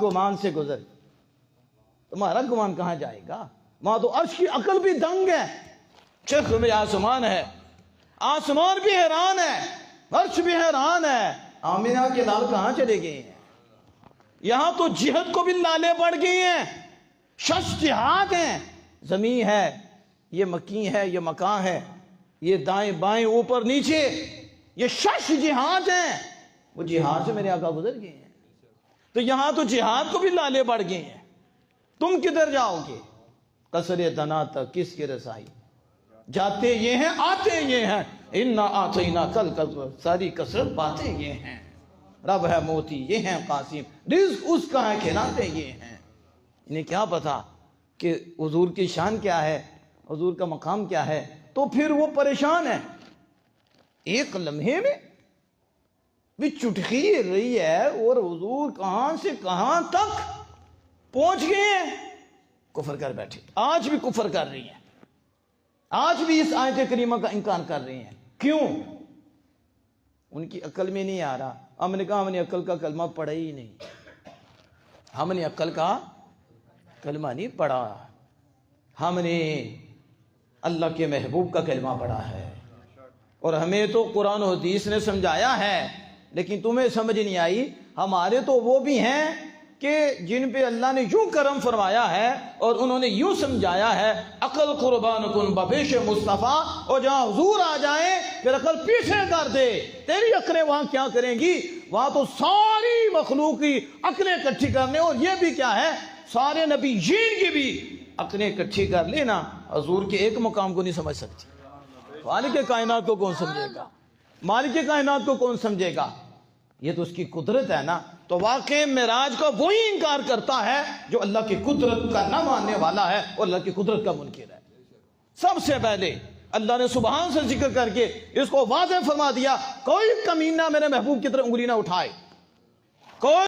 گمان سے گزر، تمہارا گمان کہاں جائے گا؟ وہاں تو عرش کی عقل بھی دنگ ہے، چرخ میں آسمان ہے، آسمان بھی حیران ہے، عرش بھی حیران ہے، آمینہ کے لال کہاں چلے گئے ہیں؟ یہاں تو جہد کو بھی لالے پڑ گئی ہیں، شش جہاد ہیں، زمین ہے، یہ مکین ہے، یہ مکان ہے، یہ دائیں بائیں اوپر نیچے، یہ شش جہاد ہیں، وہ جہاد سے میرے آقا گزر گئے ہیں۔ تو یہاں تو جہاد کو بھی لالے پڑ گئے ہیں، تم کدھر جاؤ گے؟ قصر دنا تک کس کی رسائی، جاتے یہ ہیں آتے یہ ہیں، انا آتینا کل ساری کثرت باتیں یہ ہیں، رب ہے موتی یہ ہیں قاسم، رزق اس کا ہے کھلاتے یہ ہیں۔ انہیں کیا پتا کہ حضور کی شان کیا ہے، حضور کا مقام کیا ہے، تو پھر وہ پریشان ہے۔ ایک لمحے میں بھی چٹکی رہی ہے اور حضور کہاں سے کہاں تک پہنچ گئے ہیں، کفر کر بیٹھے، آج بھی کفر کر رہی ہیں، آج بھی اس آیت کریمہ کا انکار کر رہی ہیں۔ کیوں؟ ان کی عقل میں نہیں آ رہا۔ ہم نے کہا ہم نے عقل کا کلمہ پڑھا ہی نہیں، ہم نے عقل کا کلمہ نہیں پڑھا، ہم نے اللہ کے محبوب کا کلمہ پڑھا ہے، اور ہمیں تو قرآن و حدیث نے سمجھایا ہے، لیکن تمہیں سمجھ نہیں آئی۔ ہمارے تو وہ بھی ہیں کہ جن پہ اللہ نے یوں کرم فرمایا ہے اور انہوں نے یوں سمجھایا ہے، عقل قربان کن بپیش مصطفیٰ، اور جہاں حضور آ جائیں پھر عقل پیچھے کر دے، تیری عقلیں وہاں کیا کریں گی؟ وہاں تو ساری مخلوق کی عقلیں اکٹھی کرنے، اور یہ بھی کیا ہے، سارے نبیین کی بھی عقلیں اکٹھی کر لینا، حضور کے ایک مقام کو نہیں سمجھ سکتی۔ مالک کائنات کو کون سمجھے گا؟ مالک کائنات کو کون سمجھے گا؟ یہ تو اس کی قدرت ہے نا۔ تو واقع معراج کا وہی انکار کرتا ہے جو اللہ کی قدرت کا نہ ماننے والا ہے اور اللہ کی قدرت کا منکر ہے۔ سب سے پہلے اللہ نے سبحان سے ذکر کر کے اس کو واضح فرما دیا، کوئی کمینہ میرے محبوب کی طرف انگلی نہ اٹھائے، کوئی